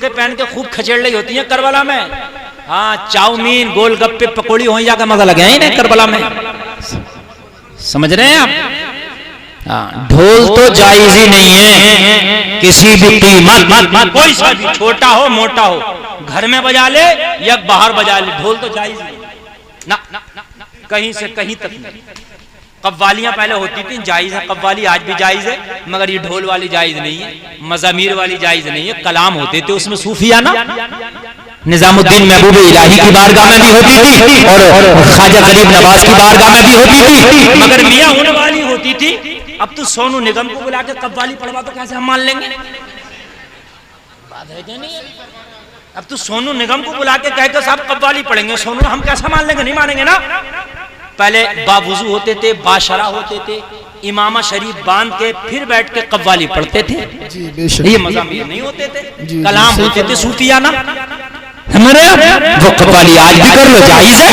برقعے پہن کے خوب کھچڑ رہی ہوتی ہیں کربلا میں. ہاں چاؤمین گول گپے پکوڑی ہوئی جا کے مزہ لگے ہیں انہیں کربلا میں. سمجھ رہے ہیں آپ؟ ڈھول تو جائز ہی نہیں ہے کسی بھی قیمت، کوئی سا بھی چھوٹا ہو موٹا ہو، گھر میں بجا لے یا باہر بجا لے، ڈھول تو جائز نہیں نہ کہیں سے کہیں تک نہیں. قوالیاں پہلے ہوتی تھیں جائز ہے، قوالی آج بھی جائز ہے، مگر یہ ڈھول والی جائز نہیں ہے، مزامیر والی جائز نہیں ہے. کلام ہوتے تھے اس میں صوفیانہ، نظام الدین محبوب الہی کی بارگاہ میں بھی ہوتی تھی اور خواجہ غریب نواز کی بارگاہ میں بھی ہوتی تھی، مگر میاں ہونے والی ہوتی تھی. اب تو سونو نگم کو بلا کے قوالی پڑھوا تو کیسے ہم مان لیں گے؟ بات ہے کہ نہیں ہے؟ اب تو سونو نگم کو بلا کے کہہ کے صاحب قوالی پڑھیں گے، سونو ہم کیسے مان لیں گے؟ نہیں مانیں گے نا. پہلے باوضو ہوتے تھے، باشرہ ہوتے تھے، امامہ شریف باندھ کے پھر بیٹھ کے قوالی پڑھتے تھے. یہ مزامیر نہیں ہوتے تھے، کلام ہوتے تھے صوفیانہ. وہ قوالی آج بھی کر لو جائز ہے.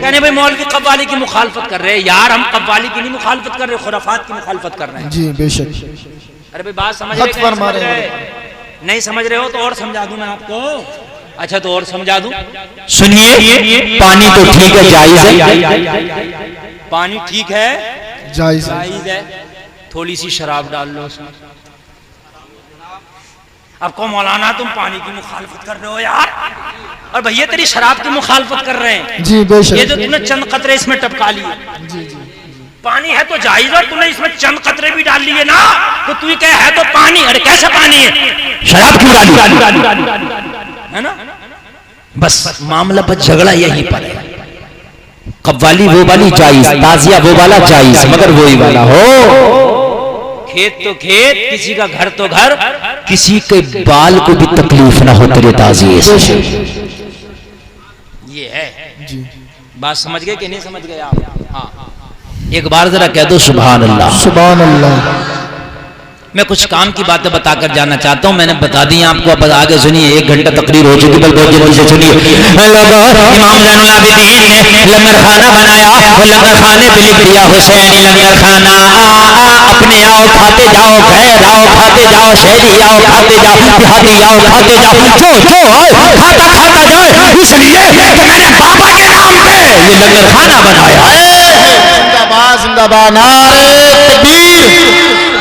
کہنے بھئی مولوی قوالی کی مخالفت کر رہے ہیں. یار ہم قوالی کی نہیں مخالفت کر رہے، خرافات کی مخالفت کر رہے ہیں. جی بے شک. ارے بھئی بات سمجھ رہے نہیں سمجھ رہے ہو تو اور سمجھا دوں میں آپ کو. اچھا تو اور سمجھا دوں. سنیے، پانی تو ٹھیک ہے جائز ہے، پانی ٹھیک ہے جائز ہے، تھوڑی سی شراب ڈال لو اس میں. اب کو مولانا تم پانی کی مخالفت کر رہے ہو یار، اور بھئیے تیری شراب کی مخالفت کر رہے ہیں. جی بے شک. یہ جو تم نے چند قطرے اس میں ٹپکا لیے، پانی ہے تو جائز ہے، تم نے اس میں چند قطرے بھی ڈال لیے نا تو تو یہ کہے ہے تو پانی. ارے کیسے پانی ہے؟ شراب کیوں ڈالی ہے نا. بس معاملہ پر جھگڑا یہی پر ہے. قوالی وہ والی جائز، تازیہ وہ والا جائز، مگر وہی والا ہو. کھیت تو کھیت، کسی کا گھر تو گھر، کسی کے بال کو بھی تکلیف نہ ہو تیرے تعزیے سے. یہ ہے. بات سمجھ گئے کہ نہیں سمجھ گئے آپ؟ ہاں ایک بار ذرا کہہ دو سبحان اللہ. سبحان اللہ. میں کچھ کام کی باتیں بتا کر جانا چاہتا ہوں، میں نے بتا دی آپ کو، اب آگے سنیے. 1 گھنٹہ تقریر ہو چکی، بل بہت جلدی سے سنیے. امام زین العابدین نے لنگر خانہ بنایا، وہ لنگر خانے پہ لکھ دیا حسینی لنگر خانہ. اپنے آؤ کھاتے جاؤ، غیر آؤ کھاتے جاؤ، شہری آؤ کھاتے جاؤ، دیہاتی آؤ کھاتے جاؤ، جو آؤ کھاتا کھاتا جائے، اس لیے کہ میں نے بابا کے نام پہ یہ لنگر خانہ بنایا. زندہ باد زندہ باد. نعرہ تکبیر،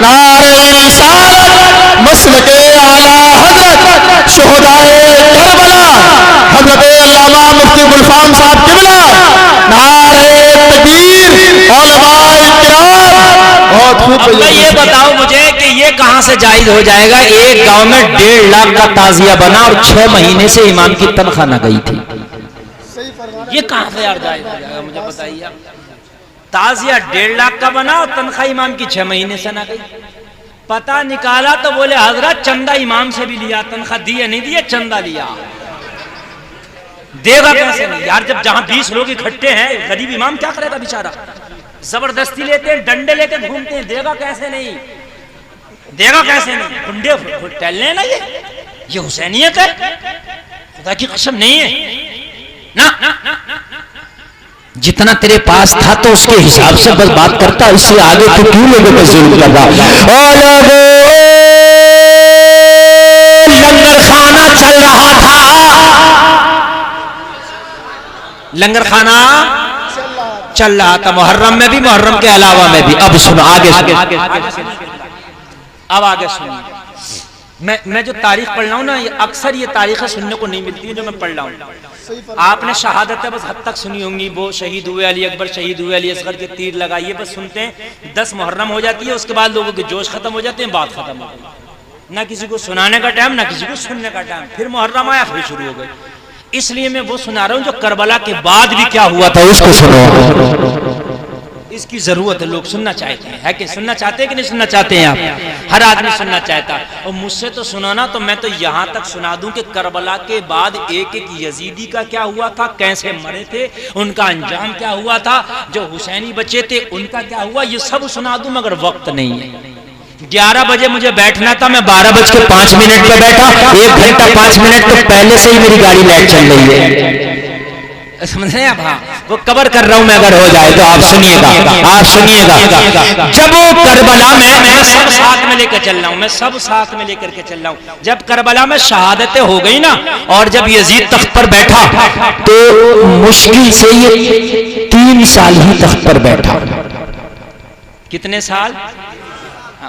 نعرہ رسالت، مسلک اعلیٰ حضرت شہدائے کربلا حضرت علامہ مفتی گلفام صاحب قبلہ. نعرہ تکبیر، علماء کرام. بہت خوب. اب یہ بتاؤ مجھے کہ یہ کہاں سے جائز ہو جائے گا؟ ایک گاؤں میں 1.5 لاکھ کا تعزیہ بنا اور 6 مہینے سے امام کی تنخواہ نہ گئی تھی. یہ کہاں سے یار جائز ہو جائے گا؟ مجھے بتائیے. تعزیہ 1.5 لاکھ کا بنا اور تنخواہ امام کی 6 مہینے سے نہ گئی. پتہ نکالا تو بولے حضرت چندہ امام سے بھی لیا، تنخواہ دیے نہیں دیے، چندہ لیا. دے گا کیسے نہیں یار؟ جب جہاں 20 لوگ اکٹھے ہیں، غریب امام کیا کرے گا بیچارہ؟ زبردستی لیتے ہیں، ڈنڈے لے کے گھومتے ہیں. دے گا کیسے نہیں؟ دے گا کیسے نہیں؟ گنڈے ٹہل لیں نا. یہ حسینیت ہے؟ خدا کی قسم نہیں ہے نا. جتنا تیرے پاس تھا تو اس کے حساب سے بس بات کرتا، اس سے آگے تو کیوں لوگوں پہ ظلم کر رہا؟ لنگر خانہ چل رہا تھا، لنگر خانہ چل رہا تھا محرم میں بھی، محرم کے علاوہ میں بھی. اب سنو آگے، اب آگے سنو. میں جو تاریخ پڑھ رہا ہوں نا، اکثر یہ تاریخیں سننے کو نہیں ملتی ہیں جو میں پڑھ رہا ہوں. آپ نے شہادت بس حد تک سنی ہوں گی، وہ شہید ہوئے علی اکبر، شہید ہوئے علی اصغر کے تیر لگائیے، بس سنتے ہیں. 10 محرم ہو جاتی ہے، اس کے بعد لوگوں کے جوش ختم ہو جاتے ہیں، بات ختم ہو گئی. نہ کسی کو سنانے کا ٹائم، نہ کسی کو سننے کا ٹائم. پھر محرم آیا، پھر شروع ہو گئی. اس لیے میں وہ سنا رہا ہوں جو کربلا کے بعد بھی کیا ہوا تھا اس کو سنو. اس کی ضرورت ہے، لوگ سننا چاہتے ہیں. ہے کہ سننا چاہتے ہیں کہ نہیں سننا چاہتے ہیں آپ؟ ہر آدمی سننا چاہتا. اور مجھ سے تو سنانا تو میں تو یہاں تک سنا دوں کہ کربلا کے بعد ایک ایک یزیدی کا کیا ہوا تھا، کیسے مرے تھے، ان کا انجام کیا ہوا تھا، جو حسینی بچے تھے ان کا کیا ہوا، یہ سب سنا دوں مگر وقت نہیں ہے. 11 بجے مجھے بیٹھنا تھا، میں 12:05 پہ بیٹھا. 1 گھنٹہ 5 منٹ تو پہلے سے ہی میری گاڑی لیٹ چل رہی ہے. سمجھ رہے ہیں آپ؟ ہاں وہ کور کر رہا ہوں میں، اگر ہو جائے تو آپ سنیے گا، آپ سنیے گا۔ جب وہ کربلا میں سب ساتھ میں لے کر چل رہا ہوں، میں سب ساتھ میں لے کر کے چل رہا ہوں، جب کربلا میں شہادتیں ہو گئی نا، اور جب یزید تخت پر بیٹھا تو مشکل سے یہ 3 سال ہی تخت پر بیٹھا۔ کتنے سال؟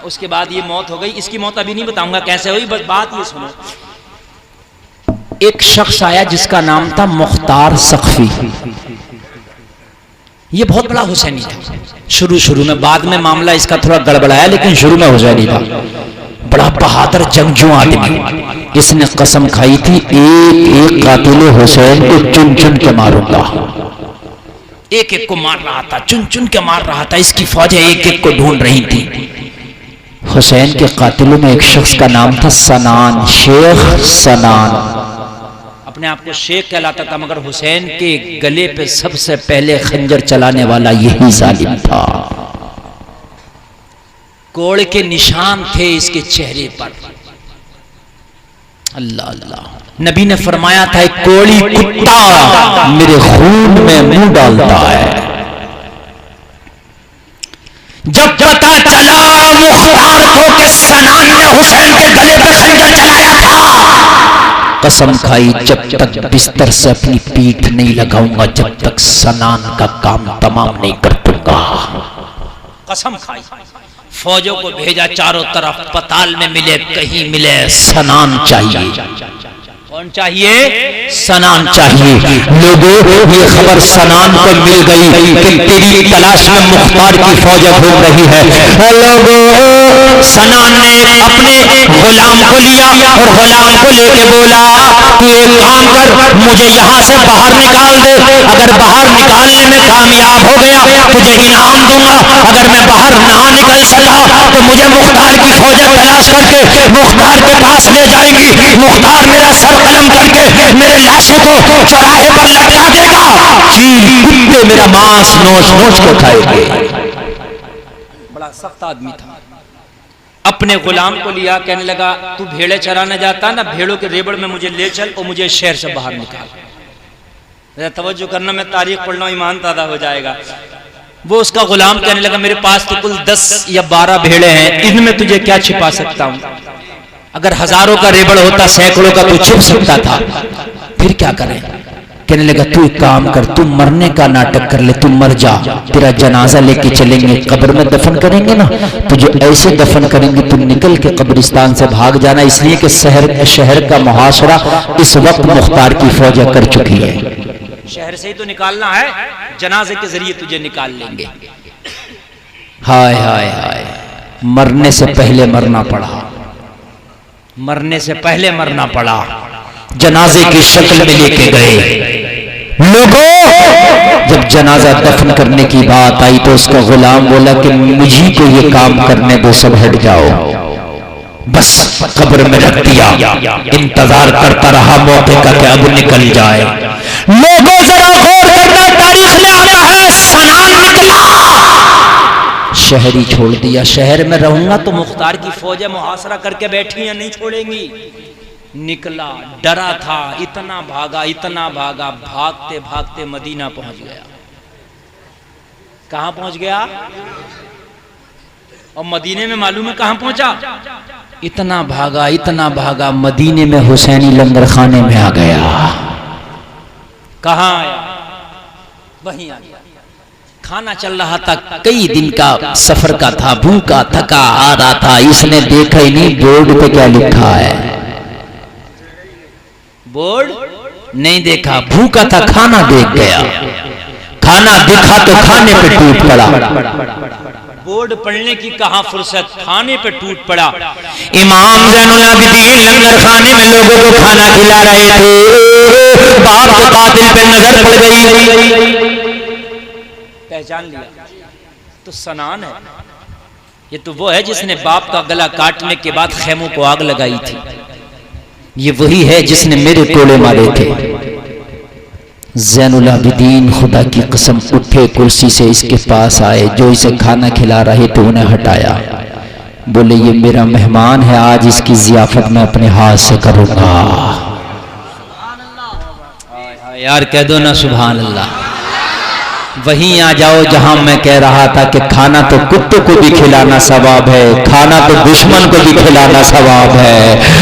اس کے بعد یہ موت ہو گئی۔ اس کی موت ابھی نہیں بتاؤں گا کیسے ہوئی، بس بات یہ سنو۔ ایک شخص آیا جس کا نام تھا مختار سقفی، یہ بہت بڑا حسینی تھا شروع میں، بعد میں معاملہ اس کا تھوڑا گڑبڑایا، لیکن شروع میں حسینی تھا، بڑا بہادر جنگجو آدمی۔ اس نے قسم کھائی تھی ایک قاتل حسین کو چن چن کے ماروں گا، ایک ایک کو مار رہا تھا، چن چن کے مار رہا تھا، اس کی فوجیں ایک ایک کو ڈھونڈ رہی تھی۔ حسین کے قاتلوں میں ایک شخص کا نام تھا سنان، شیخ سنان، اپنے آپ کو شیخ کہلاتا تھا، مگر حسین کے گلے پہ سب سے پہلے خنجر چلانے والا یہی ظالم تھا۔ کوڑ کے نشان تھے اس کے چہرے پر، اللہ اللہ۔ نبی نے فرمایا تھا ایک کوڑی کتا میرے خون میں منہ ڈالتا ہے۔ جب پتہ چلا مختار کو کہ سنان نے حسین کے گلے پہ خنجر چلایا تھا، قسم کھائی جب تک بستر سے اپنی پیٹھ نہیں لگاؤں گا جب تک سنان کا کام تمام نہیں کر دوں گا، قسم کھائی۔ فوجوں کو بھیجا چاروں طرف، پتال میں ملے کہیں ملے، سنان چاہیے۔ کون چاہیے؟ سنان چاہیے۔ لوگوں یہ خبر سنان کو مل گئی کہ تیری تلاش میں مختار کی فوجیں گھوم رہی ہے۔ لوگوں سنان نے اپنے غلام کو لیا اور غلام کو لے کے بولا تو ایک کام کر، مجھے یہاں سے باہر نکال دے، اگر باہر نکالنے میں کامیاب ہو گیا تجھے انعام دوں گا، اگر میں باہر نہ نکل سکا تو مجھے مختار کی فوجیں تلاش کر کے مختار کے پاس لے جائیں گی، مختار میرا سر قلم کر کے میرے لاشوں کو چوراہے پر لٹکا دے گا، چیل کتے میرا ماس نوچ نوچ کے کھائے گے۔ بڑا سخت آدمی تھا۔ اپنے غلام کو لیا، کہنے لگا تو بھیڑے چرانے جاتا نا، بھیڑوں کے ریبڑ میں مجھے لے چل اور مجھے شہر سے باہر نکال۔ توجہ کرنا، میں تاریخ پڑھ رہا ہوں، ایمان تازہ ہو جائے گا۔ وہ اس کا غلام کہنے لگا میرے پاس تو کل 10 یا 12 بھیڑے ہیں، ان میں تجھے کیا چھپا سکتا ہوں، اگر ہزاروں کا ریبڑ ہوتا سینکڑوں کا تو چھپ سکتا تھا، پھر کیا کریں؟ کہنے لگا تو ایک کام کر، تو مرنے کا ناٹک کر لے، تو مر جا، تیرا جنازہ لے کے چلیں گے، قبر میں دفن کریں گے نا، تجھے ایسے دفن کریں گے تو نکل کے قبرستان سے بھاگ جانا، اس لیے کہ شہر کا محاصرہ اس وقت مختار کی فوجیں کر چکی ہے، شہر سے ہی تو نکالنا ہے، جنازے کے ذریعے تجھے نکال لیں گے۔ ہائے ہائے ہائے، مرنے سے پہلے مرنا پڑا، مرنے سے پہلے مرنا پڑا، جنازے کی شکل میں لے کے گئے۔ لوگوں جب جنازہ دفن کرنے کی بات آئی تو اس کا غلام بولا کہ مجھے کو یہ کام کرنے دو، سب ہٹ جاؤ، بس قبر میں رکھ دیا، انتظار کرتا رہا موقع کا کہ اب نکل جائے۔ لوگوں ذرا غور کرنا، تاریخ میں آتا ہے سنان نکلا، شہر ہی چھوڑ دیا، شہر میں رہوں گا تو مختار کی فوجیں محاصرہ کر کے بیٹھی ہیں، نہیں چھوڑیں گی، نکلا، ڈرا تھا، اتنا بھاگا، بھاگتے بھاگتے مدینہ پہنچ گیا۔ کہاں پہنچ گیا؟ اور مدینے میں معلوم ہے کہاں پہنچا؟ اتنا بھاگا مدینے میں حسینی لنگر خانے میں آ گیا۔ کہاں آیا؟ وہیں آ گیا۔ کھانا چل رہا تھا، کئی دن کا سفر کا تھا، بھوکا تھکا آ رہا تھا، اس نے دیکھا ہی نہیں بورڈ پہ کیا لکھا ہے، بورڈ نہیں دیکھا، بھوکا تھا، کھانا دیکھ گیا، کھانا دیکھا تو کھانے پہ ٹوٹ پڑا، بورڈ پڑھنے کی کہاں فرصت، کھانے پہ ٹوٹ پڑا۔ امام زین العابدین لنگر خانے میں لوگوں کو کھانا کھلا رہے تھے، باپ کے قاتل پہ نظر پڑ گئی، پہچان لیا تو سنان ہے، یہ تو وہ ہے جس نے باپ کا گلا کاٹنے کے بعد خیموں کو آگ لگائی تھی، یہ وہی ہے جس نے میرے ٹولے مارے تھے۔ زین العابدین خدا کی قسم اٹھے کرسی سے، اس کے پاس آئے، جو اسے کھانا کھلا رہے تو انہیں ہٹایا، بولے یہ میرا مہمان ہے، آج اس کی ضیافت میں اپنے ہاتھ سے کروں گا۔ یار کہہ دو نا سبحان اللہ. وہیں آ جاؤ جہاں میں کہہ رہا تھا کہ کھانا تو کتوں کو بھی کھلانا ثواب ہے، کھانا تو دشمن کو بھی کھلانا ثواب ہے.